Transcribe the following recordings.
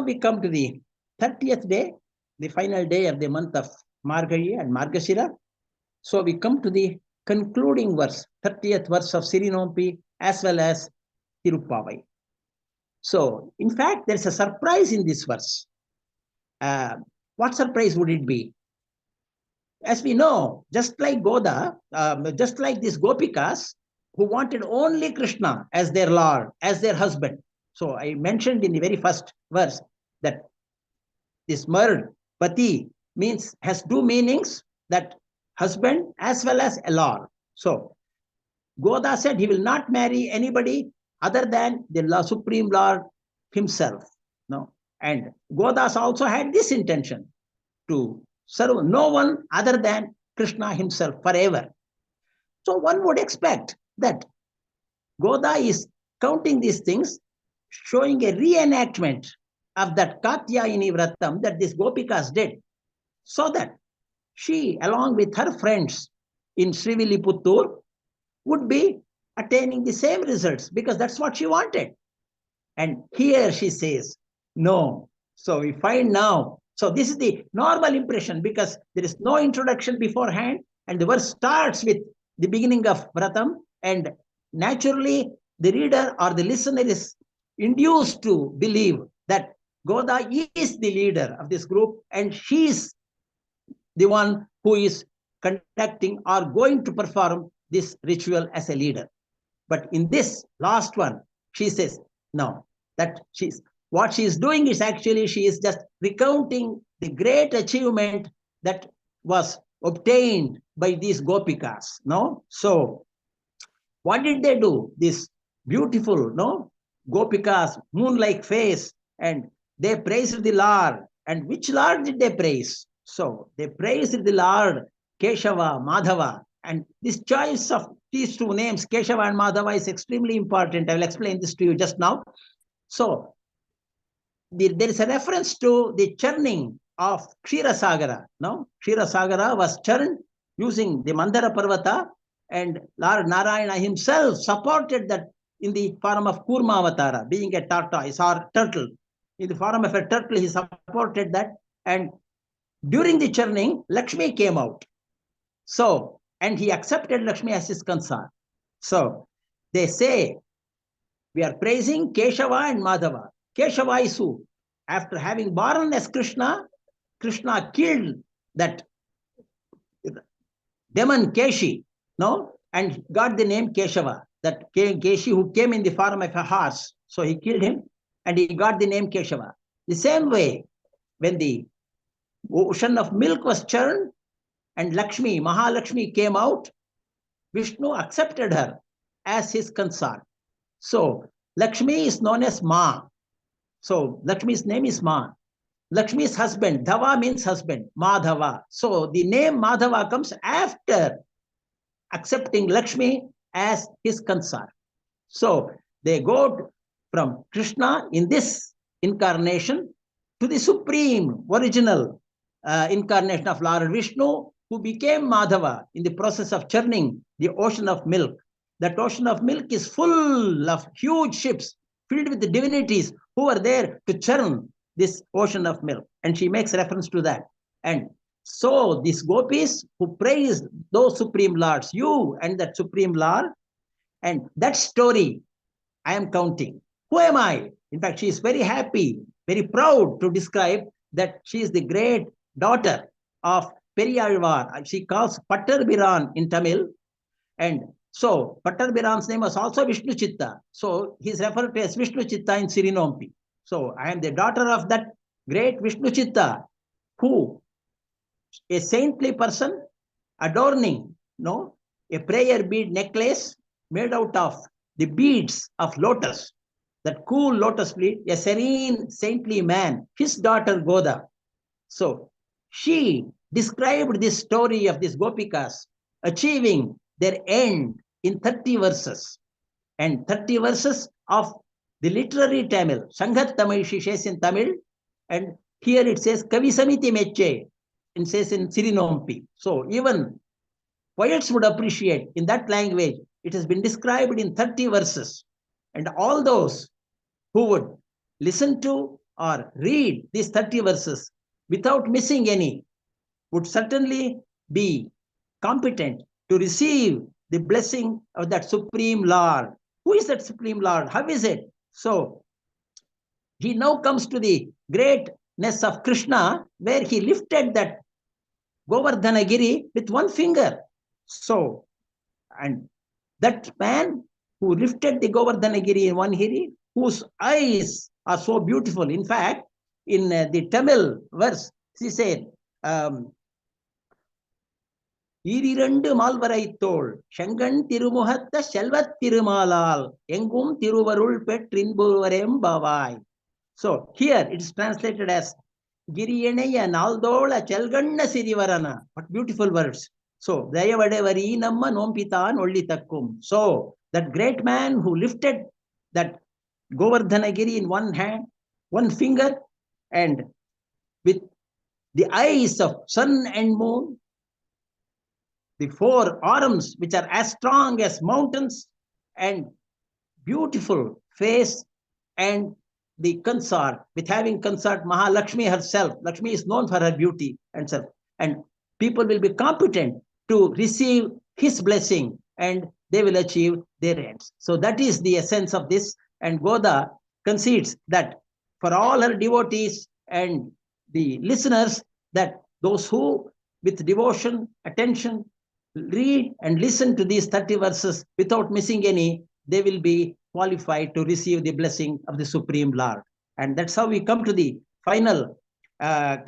we come to the 30th day, the final day of the month of Margazhi and Margashira. So we come to the concluding verse, 30th verse of Sirinompi as well as Tirupavai. So, in fact, there's a surprise in this verse. What surprise would it be? As we know, just like Goda, just like these Gopikas who wanted only Krishna as their Lord, as their husband. So I mentioned in the very first verse that this word Pati has two meanings, that husband as well as a Lord. So Goda said he will not marry anybody other than the Supreme Lord himself. No? And Godas also had this intention, to serve no one other than Krishna himself forever. So one would expect that Goda is counting these things, showing a reenactment of that Katyayini Vratam that these Gopikas did, so that she, along with her friends in Sriviliputtur, would be attaining the same results, because that's what she wanted. And here she says, no. So we find now, so this is the normal impression, because there is no introduction beforehand, and the verse starts with the beginning of Vratam, and naturally the reader or the listener is induced to believe that Goda is the leader of this group, and she is the one who is conducting or going to perform this ritual as a leader. But in this last one, she says, no, that what she is doing is actually, she is just recounting the great achievement that was obtained by these Gopikas. No? So what did they do? This beautiful, no, Gopikas, moon-like face, and they praised the Lord. And which Lord did they praise? So they praised the Lord Keshava, Madhava. And this choice of these two names, Keshava and Madhava, is extremely important. I will explain this to you just now. So there is a reference to the churning of Ksheerasagara. No? Ksheerasagara was churned using the Mandara Parvata, and Lord Narayana himself supported that in the form of Kurma Avatara, being a tortoise or turtle. In the form of a turtle, he supported that. And during the churning, Lakshmi came out. So, and he accepted Lakshmi as his consort. So they say, we are praising Keshava and Madhava. Keshava is who? After having born as Krishna, Krishna killed that demon Keshi, no? And got the name Keshava, that Keshi who came in the form of a horse. So he killed him and he got the name Keshava. The same way, when the ocean of milk was churned and Lakshmi, Mahalakshmi came out, Vishnu accepted her as his consort. So Lakshmi is known as Ma. So Lakshmi's name is Ma. Lakshmi's husband, Dhava means husband, Madhava. So the name Madhava comes after accepting Lakshmi as his consort. So they go from Krishna in this incarnation to the supreme, original incarnation of Lord Vishnu, who became Madhava in the process of churning the ocean of milk. That ocean of milk is full of huge ships filled with the divinities who are there to churn this ocean of milk. And she makes reference to that. And so these gopis who praise those supreme lords, you and that supreme lord, and that story I am counting. Who am I? In fact, she is very happy, very proud to describe that she is the great daughter of Periyalvar. She calls Pattarbiran in Tamil. And so Pattarbiran's name was also Vishnu Chitta. So he's referred to as Vishnu Chitta in Sirinompi. So I am the daughter of that great Vishnu Chitta, who, a saintly person, adorning, no, a prayer bead necklace made out of the beads of lotus, that cool lotus bead, a serene, saintly man, his daughter Goda. So she described this story of these Gopikas achieving their end in 30 verses. And 30 verses of the literary Tamil. Sanghat Tamil, she says in Tamil. And here it says Kavi Samiti Meche. It says in Sirinompi. So even poets would appreciate in that language. It has been described in 30 verses. And all those who would listen to or read these 30 verses without missing any would certainly be competent to receive the blessing of that Supreme Lord. Who is that Supreme Lord? How is it? So he now comes to the greatness of Krishna, where he lifted that Govardhanagiri with one finger. So, and that man who lifted the Govardhanagiri in one hiri, whose eyes are so beautiful. In fact, in the Tamil verse, he said, ஈரிரண்டு மால்வரை தோள் செங்கண் திருமுகத்த செல்வத் திருமாலால் எங்கும் திருவருள் பெற்றின்புவரெம்பாவாய். So here it is translated as Giriyeneya Naldola Chelganna Sirivarana. What beautiful words. So Dayavadevari Namma Nompitan Olli Takkum. So that great man who lifted that Govardhanagiri in one hand, one finger, and with the eyes of sun and moon, the four arms which are as strong as mountains, and beautiful face, and the consort, with having consort Mahalakshmi herself. Lakshmi is known for her beauty and self. And people will be competent to receive his blessing, and they will achieve their ends. So that is the essence of this. And Goda concedes that for all her devotees and the listeners, that those who with devotion, attention, read and listen to these 30 verses without missing any, they will be qualified to receive the blessing of the Supreme Lord. And that's how we come to the final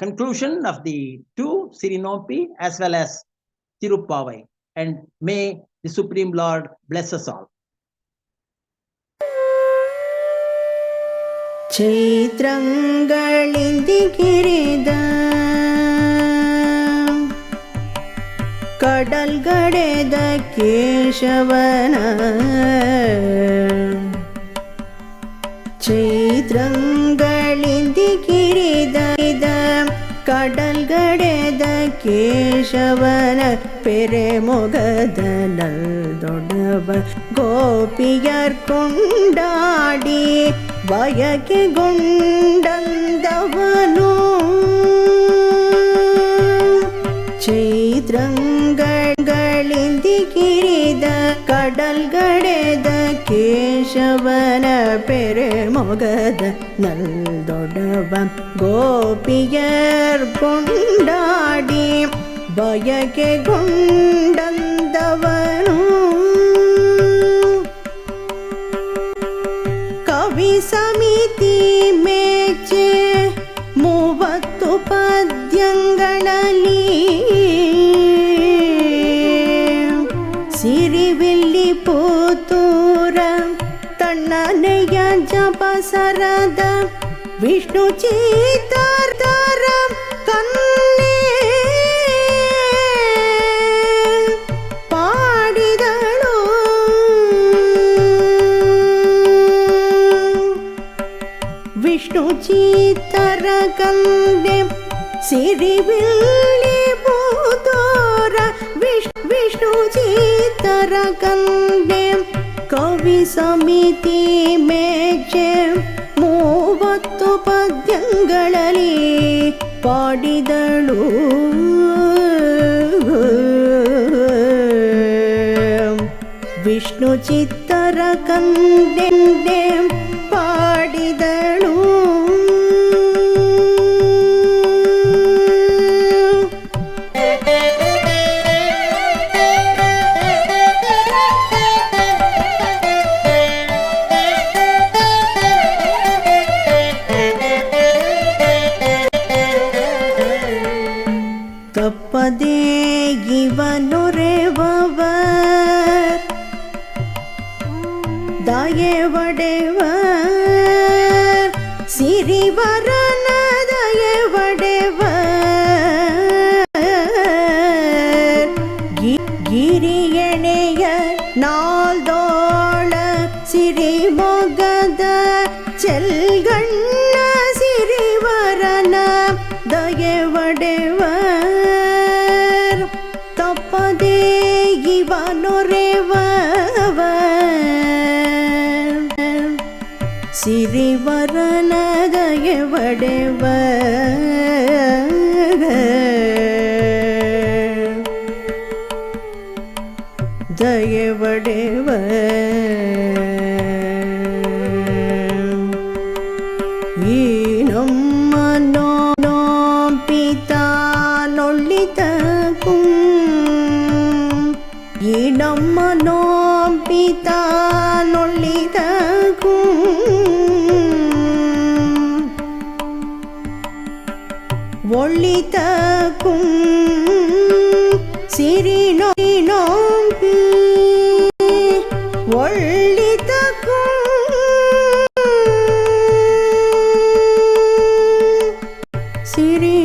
conclusion of the two Sirinompi as well as Tirupavai. And may the Supreme Lord bless us all. ಚೈತ್ರಂಗಳಿಂದಿಗಿರಿದ ಕಡಲ್ಗಡೆದ ಕೇಶವನ ಚೈತ್ರಂಗಳಿಂದಿಗಿರಿದ ಕಡಲ್ಗಡೆದ ಕೇಶವನ ಪೆರೆ ಮೊಗದನಲ್ ದೊಡ್ಡವ ಗೋಪಿಯರ್ ಕೊಂಡಾಡಿ ಬಯಕೆಗೊಂಡಂದವನು ಚೈತ್ರಂಗಳಿಂದಿಗಿರಿದ ಕಡಲ್ಗಡೆದ ಕೇಶವನ ಪೆರೆ ಮೊಗದ ನಲ್ದೊಡವ ಗೋಪಿಯರ್ ಕೊಂಡಾಡಿ ಬಯಕೆಗೊಂಡಂದವನು ಕವಿ ಸಮಿತಿ ಮೇಚೆ 30 ಪದ್ಯಗಳಲ್ಲಿ ಸಿರಿವಿಲ್ಲಿ ಪುತ್ತೂರ ತಣ್ಣನೆಯ ಜಪಸರದ ವಿಷ್ಣು ಚಿತ್ತಾರ ಕನ್ನೆ ಪಾಡಿದಳು ವಿಷ್ಣು ಚಿತ್ತರ ಕಂದೆ ಸಿರಿವಿಲ್ಲಿ ಪುತ್ತೂರ ವಿಷ್ಣು ಚಿತ್ತರ ಕಂದೆ ಕವಿ ಸಮಿತಿ ಮೇಚೆ 30 ಪದ್ಯಗಳಲ್ಲಿ ಪಾಡಿದಳು ವಿಷ್ಣು ಚಿತ್ತರ ಕಂದೆ ಪಾಡಿದಳು ತಪ್ಪದೇ ಇವನೊರೆವವರ್ ದಯೆ ಒಡೆವರ್ ಸಿರಿವರನ ದಯೆ ಒಡೆವರ್ ಗಿರಿಯಣೆಯ ನಾಲ್ದೋಳ ಸಿರಿಮೊಗದ ಚೆಲ್ಗಣ್ಣ ಸಿರಿವರನ ದಯೆ ಒಡೆವರ್ ತಪ್ಪದೇ ಇವನೊರೆವವರ್ ಸಿರಿವರನ ದಯೆ ದಯವಡೆವ ಈ ನಮ್ಮ ಪಿತಾ ನೊಳ್ಳಿತಕ್ಕೂ ಈ ನಮ್ಮ ಪಿತಾ ನೊಳ್ಳಿತಕ್ಕೂ ஒளிதக்கும் சிறினோம்பி ஒளிதக்கும் சிறி